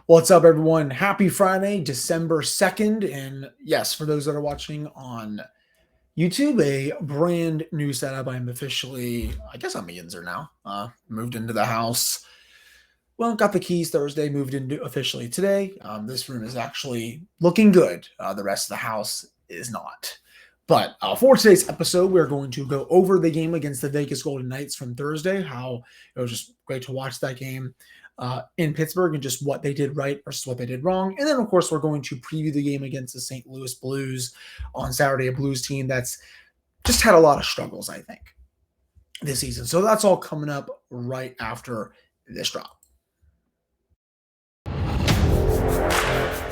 What's up, everyone? Happy Friday, December 2nd. And yes, for those that are watching on YouTube, a brand new setup. I'm officially, I guess I'm a yinzer now. Moved into the house. Well, got the keys Thursday, moved into officially today. This room is actually looking good. The rest of the house is not. But for today's episode, we're going to go over the game against the Vegas Golden Knights from Thursday, how it was just great to watch that game in Pittsburgh and just what they did right versus what they did wrong. And then, of course, we're going to preview the game against the St. Louis Blues on Saturday, a Blues team that's just had a lot of struggles, I think, this season. So that's all coming up right after this drop.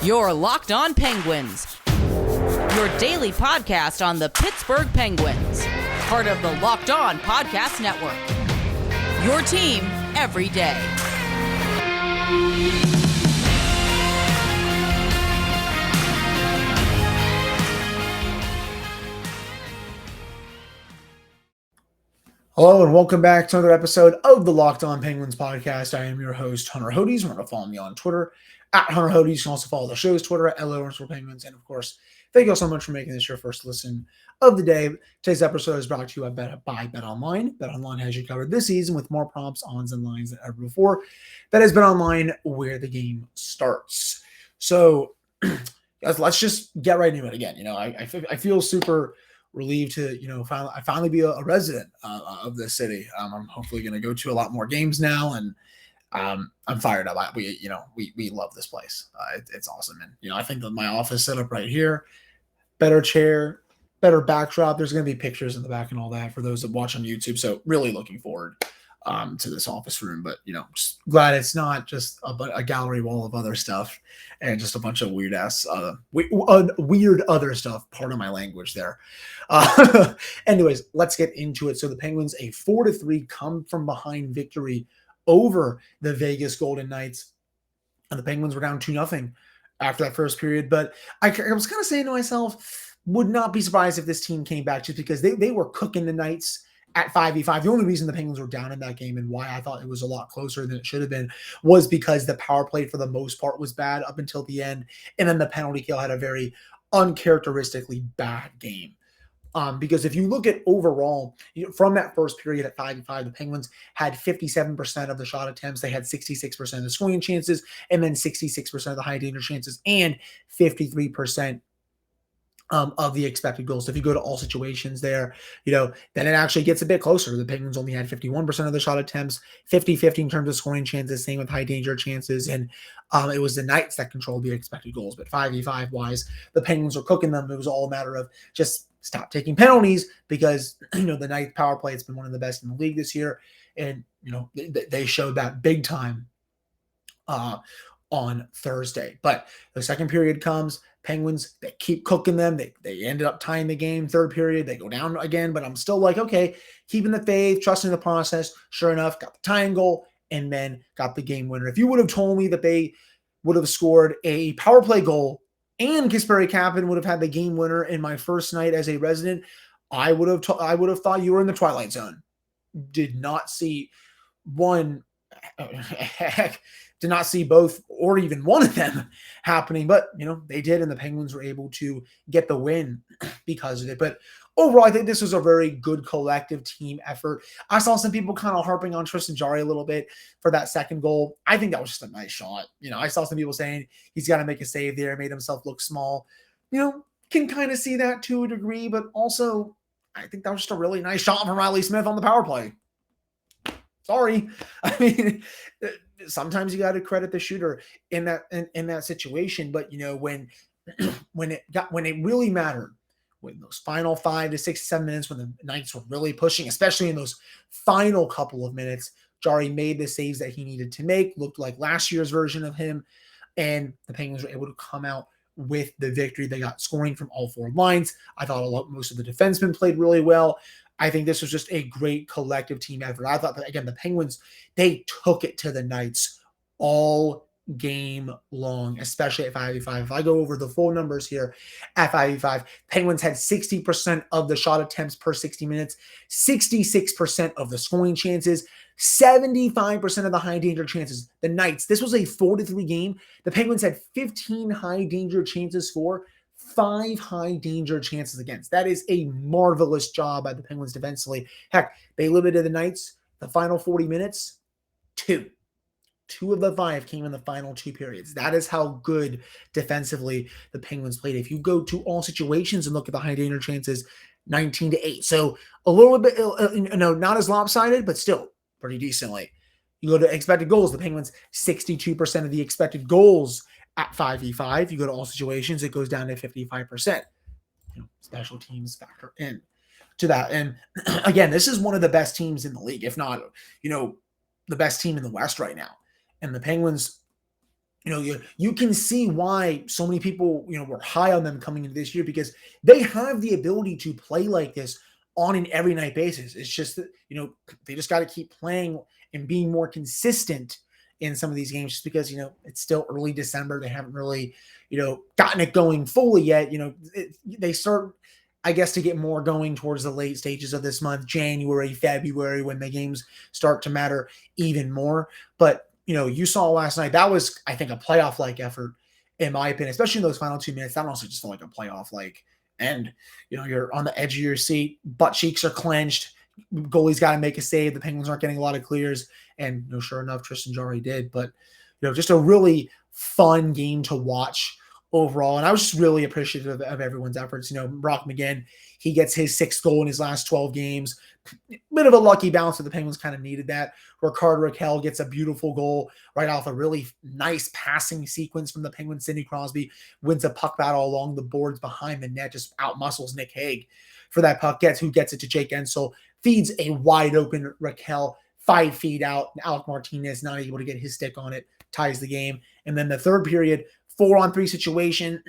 You're Locked On Penguins, your daily podcast on the Pittsburgh Penguins, part of the Locked On Podcast Network, your team every day. Hello and welcome back to another episode of the Locked On Penguins podcast. I am your host, Hunter Hodes. Remember to follow me on Twitter at Hunter Hodes. You can also follow the show's Twitter at @LO_Penguins. And of course, thank you all so much for making this your first listen of the day. Today's episode is brought to you by BetOnline. BetOnline has you covered this season with more props, odds, and lines than ever before. That is BetOnline, where the game starts. So, guys, let's just get right into it again. I feel super relieved to finally be a resident of this city. I'm hopefully going to go to a lot more games now, and I'm fired up. We love this place. It's awesome, and I think that my office setup right here, better chair, better backdrop. There's going to be pictures in the back and all that for those that watch on YouTube. So really looking forward to this office room, but just glad it's not just a gallery wall of other stuff and just a bunch of weird other stuff. Part of my language there. Anyways, let's get into it. So the Penguins, a 4-3 come from behind victory over the Vegas Golden Knights, and the Penguins were down 2-0 after that first period. But I was kind of saying to myself, would not be surprised if this team came back just because they were cooking the Knights at 5v5. The only reason the Penguins were down in that game and why I thought it was a lot closer than it should have been was because the power play for the most part was bad up until the end. And then the penalty kill had a very uncharacteristically bad game. Because if you look at overall, from that first period at 5v5, the Penguins had 57% of the shot attempts. They had 66% of the scoring chances, and then 66% of the high danger chances, and 53% of the expected goals. So if you go to all situations there, then it actually gets a bit closer. The Penguins only had 51% of the shot attempts, 50-50 in terms of scoring chances, same with high danger chances. And it was the Knights that controlled the expected goals. But 5v5 wise, the Penguins were cooking them. It was all a matter of just stop taking penalties because, the Knights power play, it's been one of the best in the league this year. And, they showed that big time on Thursday. But the second period comes, Penguins, they keep cooking them. They ended up tying the game. Third period, they go down again, but I'm still like, okay, keeping the faith, trusting the process. Sure enough, got the tying goal and then got the game winner. If you would have told me that they would have scored a power play goal and Kasperi Kapanen would have had the game winner in my first night as a resident, I would have thought you were in the Twilight Zone. Did not see one. Heck, did not see both or even one of them happening, but they did, and the Penguins were able to get the win because of it. But overall, I think this was a very good collective team effort. I saw some people kind of harping on Tristan Jarry a little bit for that second goal. I think that was just a nice shot. I saw some people saying he's got to make a save there, made himself look small. Can kind of see that to a degree, but also I think that was just a really nice shot from Riley Smith on the power play. Sorry. I mean, sometimes you got to credit the shooter in that situation, but when it really mattered, when those final 5 to 6 to 7 minutes, when the Knights were really pushing, especially in those final couple of minutes, Jarry made the saves that he needed to make, looked like last year's version of him, and the Penguins were able to come out with the victory. They got scoring from all four lines. I thought most of the defensemen played really well. I think this was just a great collective team effort. I thought that, again, the Penguins, they took it to the Knights all game long, especially at 5v5. If I go over the full numbers here at 5v5, Penguins had 60% of the shot attempts per 60 minutes, 66% of the scoring chances, 75% of the high danger chances. The Knights, this was a 4-3 game. The Penguins had 15 high danger chances for, 5 high danger chances against. That is a marvelous job by the Penguins defensively. Heck, they limited the Knights the final 40 minutes, 2. 2 of the 5 came in the final 2 periods. That is how good defensively the Penguins played. If you go to all situations and look at the high danger chances, 19-8. So a little bit, not as lopsided, but still pretty decently. You go to expected goals, the Penguins, 62% of the expected goals at 5v5. You go to all situations, it goes down to 55%. Special teams factor in to that. And again, this is one of the best teams in the league, if not, the best team in the West right now. And the Penguins, you can see why so many people, were high on them coming into this year, because they have the ability to play like this on an every night basis. It's just that, they just got to keep playing and being more consistent in some of these games, just because, it's still early December. They haven't really, gotten it going fully yet. They start, I guess, to get more going towards the late stages of this month, January, February, when the games start to matter even more. But, you saw last night, that was, I think, a playoff-like effort, in my opinion, especially in those final 2 minutes. That also just felt like a playoff-like end. You're on the edge of your seat, butt cheeks are clenched, goalie's got to make a save. The Penguins aren't getting a lot of clears, and sure enough, Tristan Jarry did. But just a really fun game to watch overall, and I was just really appreciative of everyone's efforts. Brock McGinn, he gets his 6th goal in his last 12 games. Bit of a lucky bounce, but the Penguins kind of needed that. Rakell gets a beautiful goal right off a really nice passing sequence from the Penguins. Sidney Crosby wins a puck battle along the boards behind the net, just outmuscles Nick Hague for that puck. Who gets it to Jake Ensel, feeds a wide open Rakell 5 feet out. Alec Martinez not able to get his stick on it, ties the game. And then the third period, 4-on-3 situation,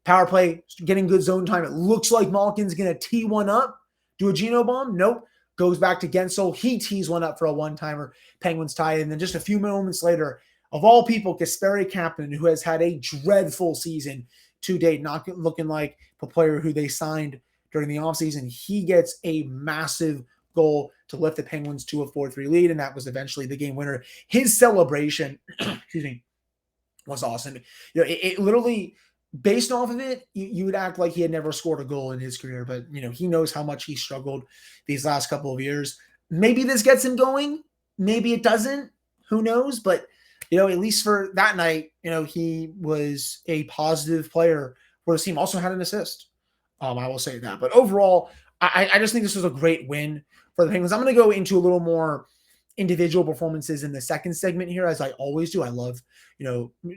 power play, getting good zone time. It looks like Malkin's going to tee one up, do a Geno bomb. Nope. Goes back to Gensel. He tees one up for a one-timer. Penguins tie it. And then just a few moments later, of all people, Kasperi Kapanen, who has had a dreadful season to date, not looking like the player who they signed during the offseason, he gets a massive goal to lift the Penguins to a 4-3 lead, and that was eventually the game winner. His celebration, was awesome. It literally, based off of it, you would act like he had never scored a goal in his career, but he knows how much he struggled these last couple of years. Maybe this gets him going, maybe it doesn't, who knows? But at least for that night, he was a positive player for the team. Also had an assist. I will say that. But overall, I just think this was a great win for the Penguins. I'm going to go into a little more individual performances in the second segment here, as I always do. I love,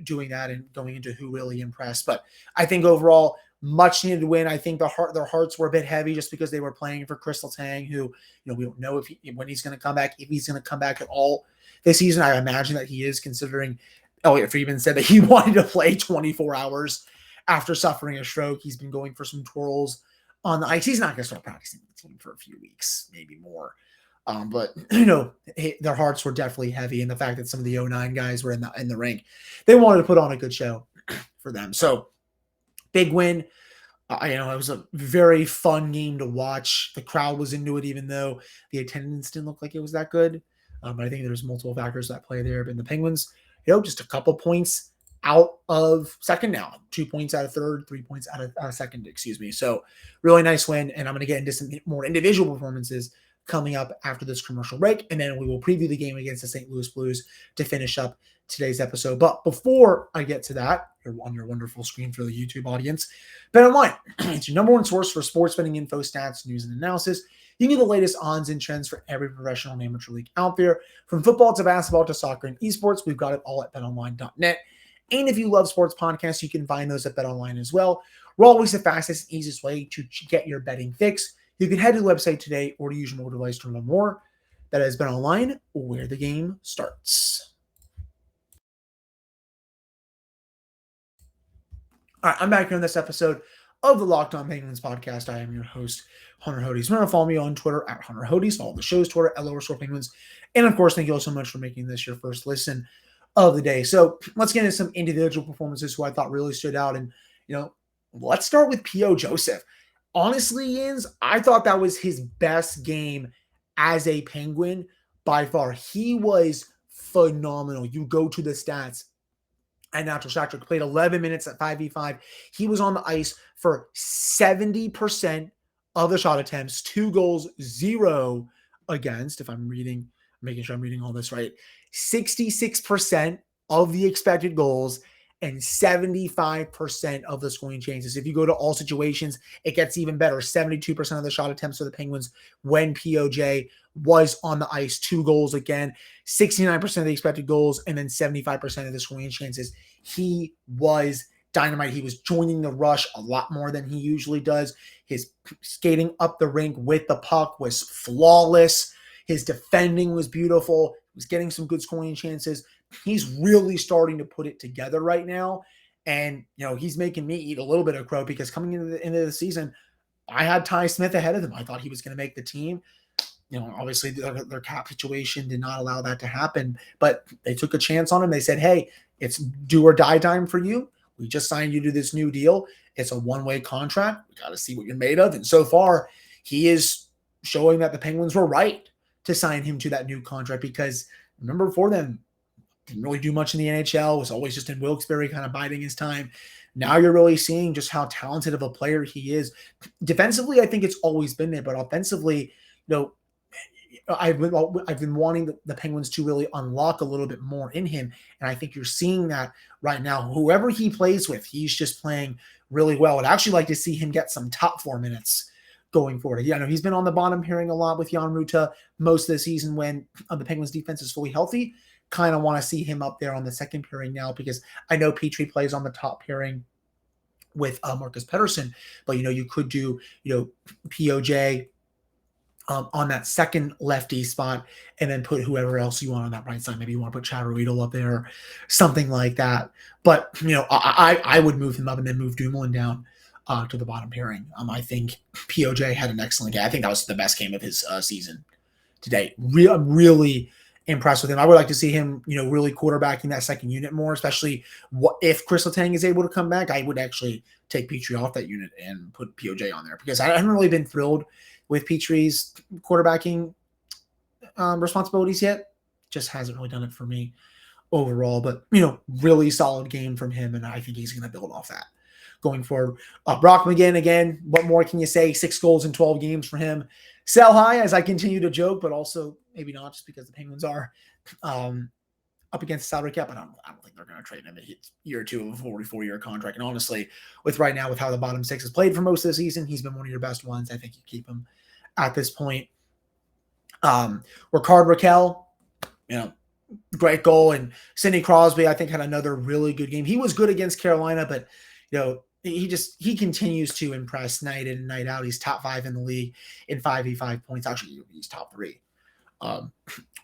doing that and going into who really impressed. But I think overall, much needed win. I think their hearts were a bit heavy just because they were playing for Crystal Tang, who, we don't know when he's going to come back, if he's going to come back at all this season. I imagine that he is, considering Elliot Friedman said that he wanted to play 24 hours after suffering a stroke. He's been going for some twirls on the ice. He's not going to start practicing with the team for a few weeks, maybe more. But their hearts were definitely heavy, and the fact that some of the 09 guys were in the rink, they wanted to put on a good show for them. So big win. It was a very fun game to watch. The crowd was into it, even though the attendance didn't look like it was that good. But I think there's multiple factors that play there. But the Penguins, just a couple points out of second now, 2 points out of third, 3 points out of second, So really nice win. And I'm going to get into some more individual performances coming up after this commercial break, and then we will preview the game against the St. Louis Blues to finish up today's episode. But before I get to that, on your wonderful screen for the YouTube audience, BetOnline, it's your number one source for sports betting info, stats, news, and analysis. You get the latest odds and trends for every professional and amateur league out there. From football to basketball to soccer and esports, we've got it all at betonline.net. And if you love sports podcasts, you can find those at BetOnline as well. We're always the fastest and easiest way to get your betting fix. You can head to the website today or to use your mobile device to learn more. That has been online, where the game starts. All right, I'm back here on this episode of the Locked On Penguins podcast. I am your host, Hunter Hodes. Remember to follow me on Twitter at Hunter Hodes. Follow the show's Twitter at _Penguins. And of course, thank you all so much for making this your first listen of the day. So let's get into some individual performances who I thought really stood out. And, let's start with P.O. Joseph. Honestly, Yinz, I thought that was his best game as a Penguin by far. He was phenomenal. You go to the stats. And Natural Stat Trick played 11 minutes at 5v5. He was on the ice for 70% of the shot attempts, 2 goals, 0 against, if I'm making sure I'm reading all this right, 66% of the expected goals and 75% of the scoring chances. If you go to all situations, it gets even better. 72% of the shot attempts for the Penguins when POJ was on the ice, 2 goals again, 69% of the expected goals, and then 75% of the scoring chances. He was dynamite. He was joining the rush a lot more than he usually does. His skating up the rink with the puck was flawless. His defending was beautiful. He was getting some good scoring chances. He's really starting to put it together right now. And, he's making me eat a little bit of crow because coming into the end of the season, I had Ty Smith ahead of him. I thought he was going to make the team. Obviously their cap situation did not allow that to happen, but they took a chance on him. They said, hey, it's do or die time for you. We just signed you to this new deal. It's a one-way contract. We got to see what you're made of. And so far, he is showing that the Penguins were right to sign him to that new contract because remember before then, didn't really do much in the NHL, was always just in Wilkes-Barre kind of biding his time. Now you're really seeing just how talented of a player he is. Defensively, I think it's always been there, but offensively, I've been wanting the Penguins to really unlock a little bit more in him, and I think you're seeing that right now. Whoever he plays with, he's just playing really well. I'd actually like to see him get some top 4 minutes going forward. He's been on the bottom pairing a lot with Jan Ruta most of the season when the Penguins defense is fully healthy. Kind of want to see him up there on the second pairing now because I know Petrie plays on the top pairing with Marcus Pettersson, but you could do POJ on that second lefty spot and then put whoever else you want on that right side. Maybe you want to put Chad Riedel up there, something like that. But I would move him up and then move Dumoulin down to the bottom pairing. I think POJ had an excellent game. I think that was the best game of his season to date. I'm really impressed with him. I would like to see him, really quarterbacking that second unit more, especially if Chris Letang is able to come back. I would actually take Petrie off that unit and put POJ on there because I haven't really been thrilled with Petrie's quarterbacking responsibilities yet. Just hasn't really done it for me overall, but really solid game from him, and I think he's going to build off that going forward. Brock McGinn, again, what more can you say? 6 goals in 12 games for him. Sell high, as I continue to joke, but also maybe not, just because the Penguins are up against the salary cap. I don't think they're going to trade him a year or two of a 44-year contract. And honestly, with how the bottom 6 has played for most of the season, he's been one of your best ones. I think you keep him at this point. Rakell, great goal. And Sidney Crosby, I think, had another really good game. He was good against Carolina, but he continues to impress night in and night out. He's top 5 in the league in 5v5 points. Actually, he's top 3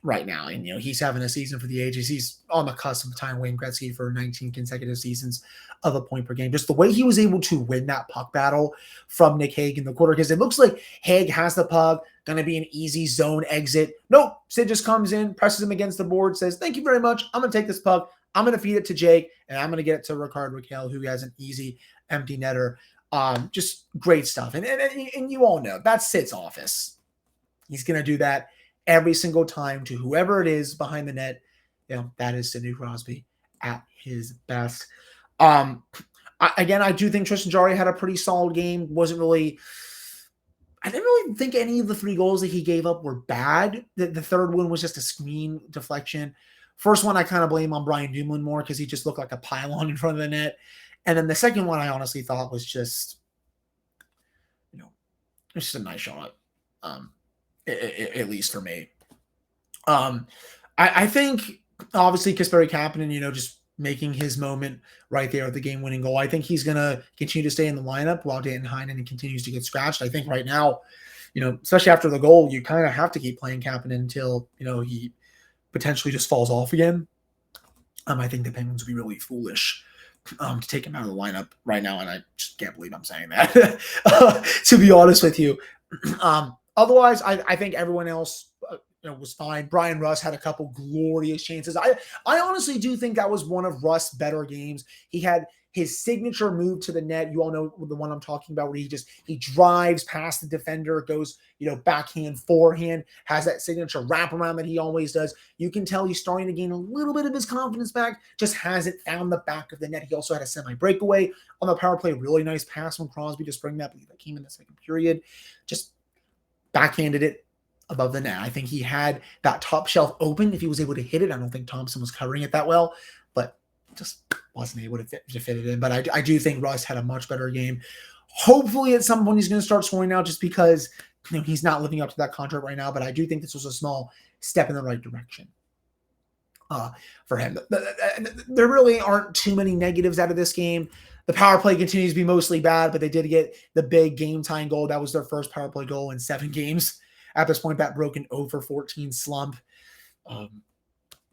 right now. And, he's having a season for the ages. He's on the cusp of tying Wayne Gretzky for 19 consecutive seasons of a point per game. Just the way he was able to win that puck battle from Nick Hague in the quarter, because it looks like Hague has the puck, going to be an easy zone exit. Nope. Sid just comes in, presses him against the board, says, thank you very much. I'm going to take this puck. I'm going to feed it to Jake, and I'm going to get it to Rakell, who has an easy empty netter. Just great stuff. And you all know that's Sid's office. He's going to do that every single time to whoever it is behind the net. That is Sidney Crosby at his best. I do think Tristan Jarry had a pretty solid game. I didn't really think any of the 3 goals that he gave up were bad. The third one was just a screen deflection. First one, I kind of blame on Brian Dumoulin more because he just looked like a pylon in front of the net. And then the second one, I honestly thought was just, it's just a nice shot, at least for me. I think, obviously, Kasperi Kapanen, just making his moment right there at the game-winning goal. I think he's going to continue to stay in the lineup while Danton Heinen continues to get scratched. I think right now, especially after the goal, you kind of have to keep playing Kapanen until, he potentially just falls off again. I think the Penguins would be really foolish to take him out of the lineup right now, and I just can't believe I'm saying that, to be honest with you. Otherwise, I think everyone else was fine. Brian Russ had a couple glorious chances. I honestly do think that was one of Russ' better games. He had his signature move to the net. You all know the one I'm talking about, where he drives past the defender, goes, backhand, forehand, has that signature wraparound that he always does. You can tell he's starting to gain a little bit of his confidence back, just hasn't found the back of the net. He also had a semi-breakaway on the power play, really nice pass from Crosby to spring that. I believe that came in the second period. Just backhanded it above the net. I think he had that top shelf open if he was able to hit it. I don't think Thompson was covering it that well, but just wasn't able to fit it in. But I do think Russ had a much better game. Hopefully at some point he's going to start scoring now, just because he's not living up to that contract right now. But I do think this was a small step in the right direction for him. There really aren't too many negatives out of this game. The power play continues to be mostly bad, but they did get the big game-tying goal. That was their first power play goal in 7 games. At this point, that broke an 0-for-14 slump.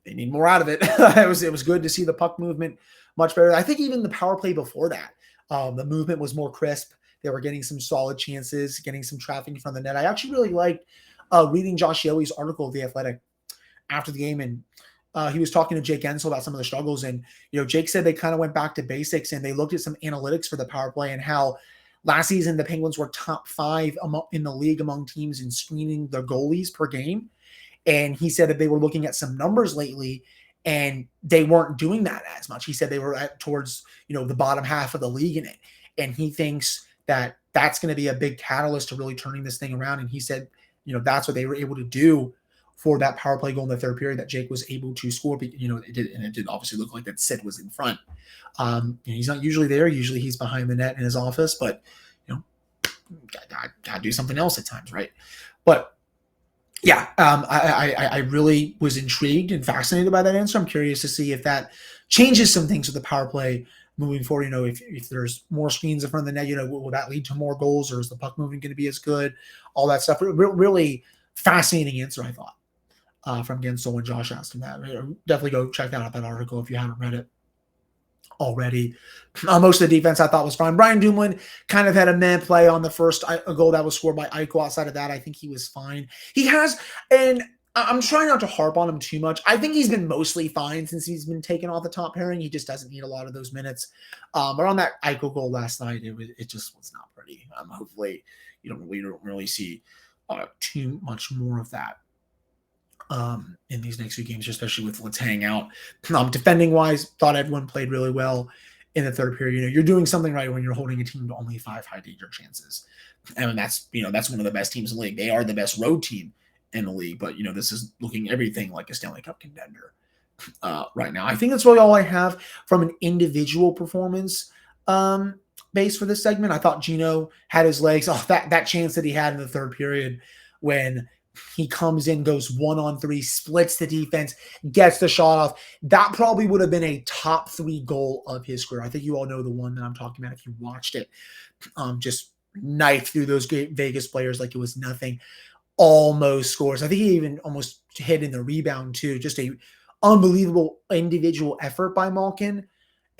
They need more out of it. It was good to see the puck movement much better. I think even the power play before that, the movement was more crisp. They were getting some solid chances, getting some traffic in front of the net. I actually really liked reading Josh Yohe's article of The Athletic after the game, and he was talking to Jake Ensel about some of the struggles. And Jake said they kind of went back to basics and they looked at some analytics for the power play, and how last season the Penguins were top 5 in the league among teams in screening their goalies per game. And he said that they were looking at some numbers lately and they weren't doing that as much. He said they were towards the bottom half of the league in it. And he thinks that that's going to be a big catalyst to really turning this thing around. And he said, that's what they were able to do for that power play goal in the third period that Jake was able to score. It did obviously look like that Sid was in front. He's not usually there. Usually he's behind the net in his office, but gotta do something else at times, right? But yeah, I really was intrigued and fascinated by that answer. I'm curious to see if that changes some things with the power play moving forward. If there's more screens in front of the net, will that lead to more goals, or is the puck moving going to be as good? All that stuff. Really fascinating answer, I thought, from Gensel when Josh asked him that. Definitely go check out that article if you haven't read it already. Most of the defense I thought was fine. Brian Dumoulin kind of had a meh play on the first goal that was scored by Eichel. Outside of that, I think he was fine. He has, and I'm trying not to harp on him too much. I think he's been mostly fine since he's been taken off the top pairing. He just doesn't need a lot of those minutes. But on that Eichel goal last night, it just was not pretty. Hopefully you don't really see too much more of that in these next few games, especially with Letang out. Defending wise, thought everyone played really well in the third period. You're doing something right when you're holding a team to only 5 high danger chances. And that's one of the best teams in the league. They are the best road team in the league, but this is looking everything like a Stanley Cup contender right now. I think that's really all I have from an individual performance base for this segment. I thought Gino had his legs. That chance that he had in the third period when he comes in, goes 1-on-3, splits the defense, gets the shot off. That probably would have been a top 3 goal of his career. I think you all know the one that I'm talking about if you watched it. Just knifed through those Vegas players like it was nothing. Almost scores. I think he even almost hit in the rebound too. Just a unbelievable individual effort by Malkin.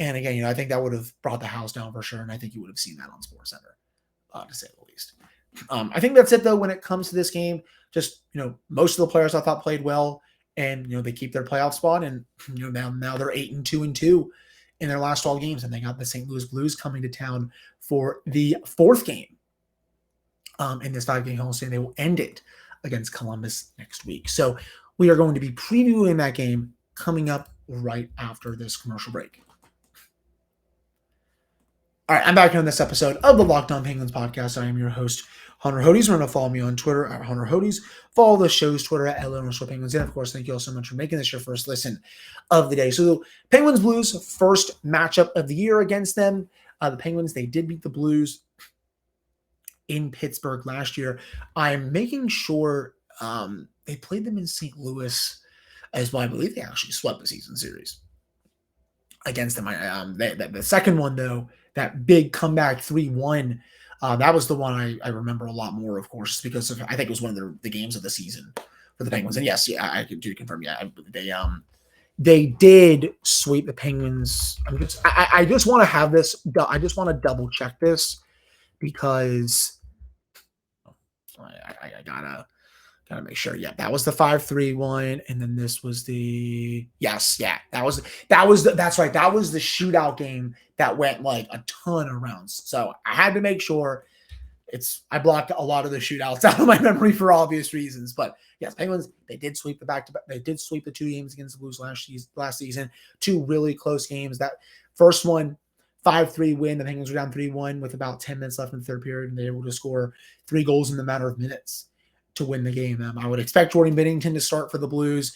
And again, I think that would have brought the house down for sure. And I think you would have seen that on SportsCenter, to say the least. I think that's it though when it comes to this game. Just most of the players I thought played well, and they keep their playoff spot, and now they're 8-2-2 in their last 12 games, and they got the St. Louis Blues coming to town for the 4th game in this 5-game homestand. They will end it against Columbus next week. So we are going to be previewing that game coming up right after this commercial break. All right, I'm back on this episode of the Locked On Penguins podcast. I am your host, Hunter Hodes. Remember to follow me on Twitter at Hunter Hodes. Follow the show's Twitter at @LA_Penguins. And of course, thank you all so much for making this your first listen of the day. So the Penguins Blues first matchup of the year against them. The Penguins, they did beat the Blues in Pittsburgh last year. I'm making sure they played them in St. Louis as well. I believe they actually swept the season series against them. The second one, though, that big comeback 3-1, that was the one I remember a lot more, of course, because I think it was one of the games of the season for the Penguins. And yes, I do confirm, they did sweep the Penguins. I just want to have this. I just want to double check this because I Gotta make sure. Yeah, that was the 5-3 one, and then this was that's right. That was the shootout game that went like a ton of rounds. So I had to make sure I blocked a lot of the shootouts out of my memory for obvious reasons. But yes, Penguins, they did sweep the back-to-back. They did sweep the 2 games against the Blues last season. 2 really close games. That first one, 5-3 win. The Penguins were down 3-1 with about 10 minutes left in the third period, and they were able to score 3 goals in the matter of minutes to win the game. I would expect Jordan Binnington to start for the Blues.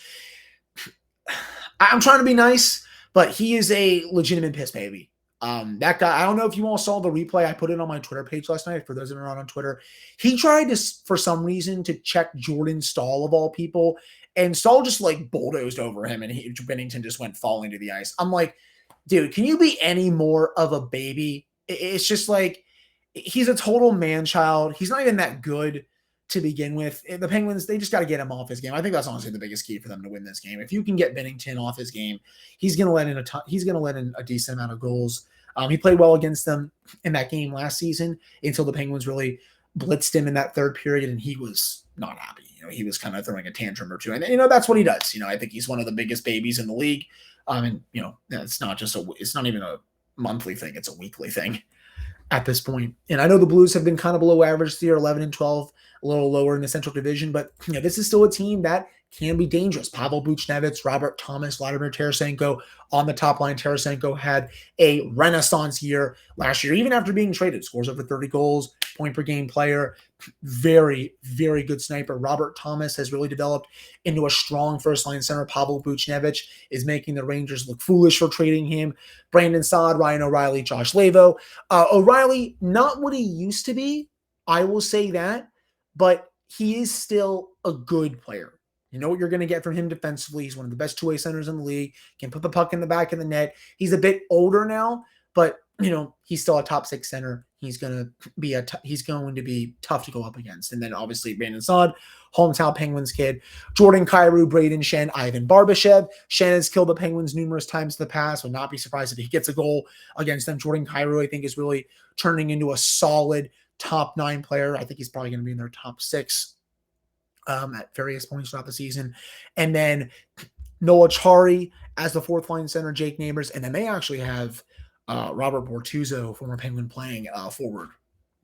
I'm trying to be nice, but he is a legitimate piss baby. That guy, I don't know if you all saw the replay. I put it on my Twitter page last night. For those of you around on Twitter, he tried to, for some reason, to check Jordan Staal of all people, and Staal just like bulldozed over him, and Binnington just went falling to the ice. I'm like, dude, can you be any more of a baby? It's just like, he's a total man child. He's not even that good to begin with. The Penguins, they just got to get him off his game. I think that's honestly the biggest key for them to win this game. If you can get Binnington off his game, he's going to let in a decent amount of goals. He played well against them in that game last season until the Penguins really blitzed him in that third period, and he was not happy. He was kind of throwing a tantrum or two, and that's what he does. I think he's one of the biggest babies in the league. And it's not even a monthly thing; it's a weekly thing at this point. And I know the Blues have been kind of below average this year, 11-12, a little lower in the Central Division, but this is still a team that can be dangerous. Pavel Buchnevich, Robert Thomas, Vladimir Tarasenko on the top line. Tarasenko had a renaissance year last year, even after being traded. Scores over 30 goals, point per game player. Very, very good sniper. Robert Thomas has really developed into a strong first-line center. Pavel Buchnevich is making the Rangers look foolish for trading him. Brandon Saad, Ryan O'Reilly, Josh Lavo. O'Reilly, not what he used to be, I will say that, but he is still a good player. You know what you're going to get from him defensively. He's one of the best two-way centers in the league. Can put the puck in the back of the net. He's a bit older now, but he's still a top 6 center. He's going to be tough to go up against. And then obviously Brandon Saad, hometown Penguins kid, Jordan Kyrou, Braden Shen, Ivan Barbashev. Shen has killed the Penguins numerous times in the past. Would not be surprised if he gets a goal against them. Jordan Kyrou, I think, is really turning into a solid top 9 player. I think he's probably going to be in their top 6 at various points throughout the season. And then Noah Chari as the 4th line center, Jake Neighbors. And then they actually have Robert Bortuzzo, former Penguin, playing forward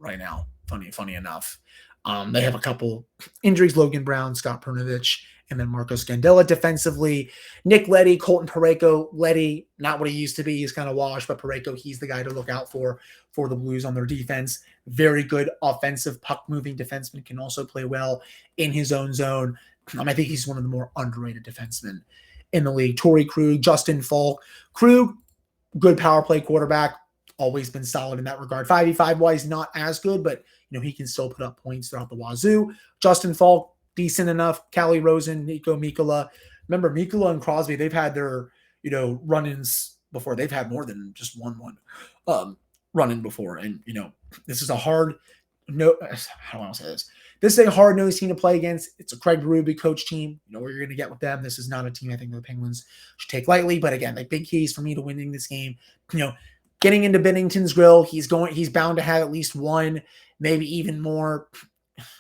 right now. Funny enough. They have a couple injuries, Logan Brown, Scott Pernovich, and then Marco Scandella defensively. Nick Leddy, Colton Parayko. Leddy, not what he used to be. He's kind of washed, but Parayko, he's the guy to look out for the Blues on their defense. Very good offensive puck-moving defenseman, can also play well in his own zone. I think he's one of the more underrated defensemen in the league. Torrey Krug, Justin Falk. Krug, good power play quarterback, always been solid in that regard. 5v5-wise, not as good, but he can still put up points throughout the wazoo. Justin Falk, decent enough. Callie Rosen, Nico Mikkola. Remember, Mikkola and Crosby, they've had their run-ins before. They've had more than just one run-in before. And this is a hard how do I say this? This is a hard-nosed team to play against. It's a Craig Berube coach team. You know what you're going to get with them. This is not a team I think the Penguins should take lightly. But again, big keys for me to winning this game. Getting into Binnington's grill. He's bound to have at least one, maybe even more,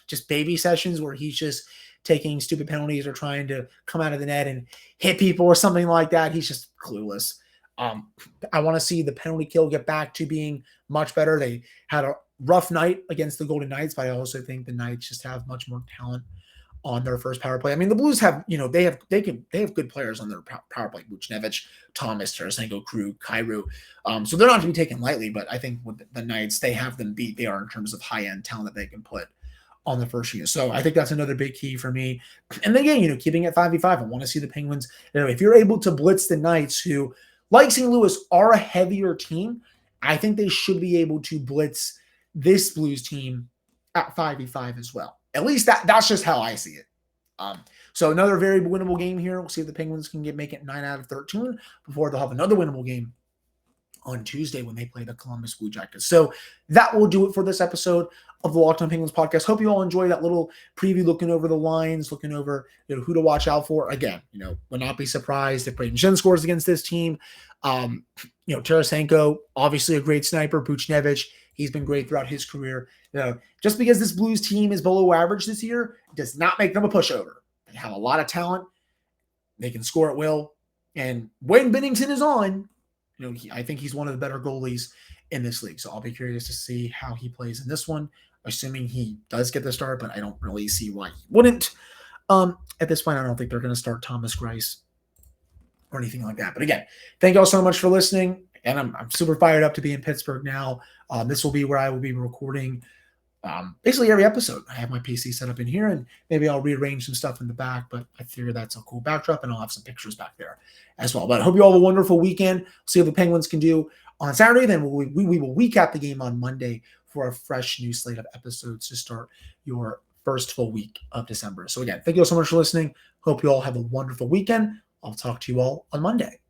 just baby sessions where he's just taking stupid penalties or trying to come out of the net and hit people or something like that. He's just clueless. I want to see the penalty kill get back to being much better. They had a rough night against the Golden Knights, but I also think the Knights just have much more talent on their first power play. I mean, the Blues have, they have good players on their power play. Buchnevich, Thomas, Tarasenko, Krug, Kyrou. So they're not to be taken lightly, but I think with the Knights, they have them beat. They are in terms of high-end talent that they can put on the first unit. So I think that's another big key for me. And then again, keeping it 5v5, I want to see the Penguins. If you're able to blitz the Knights, who, like St. Louis, are a heavier team, I think they should be able to blitz this Blues team at 5v5 as well. At least that's just how I see it. So another very winnable game here. We'll see if the Penguins can make it 9 out of 13 before they'll have another winnable game on Tuesday when they play the Columbus Blue Jackets. So that will do it for this episode of the Locked On Penguins podcast. Hope you all enjoyed that little preview, looking over the lines, looking over who to watch out for. Again, would not be surprised if Braden Shen scores against this team. Tarasenko, obviously a great sniper. Buchnevich, He's been great throughout his career. Just because this Blues team is below average this year does not make them a pushover. They have a lot of talent. They can score at will. And when Binnington is on, I think he's one of the better goalies in this league. So I'll be curious to see how he plays in this one, assuming he does get the start, but I don't really see why he wouldn't. At this point, I don't think they're going to start Thomas Greiss or anything like that. But again, thank you all so much for listening. And I'm super fired up to be in Pittsburgh now. This will be where I will be recording basically every episode. I have my PC set up in here, and maybe I'll rearrange some stuff in the back, but I figure that's a cool backdrop, and I'll have some pictures back there as well. But I hope you all have a wonderful weekend. See what the Penguins can do on Saturday. Then we will recap the game on Monday for a fresh new slate of episodes to start your first full week of December. So again, thank you all so much for listening. Hope you all have a wonderful weekend. I'll talk to you all on Monday.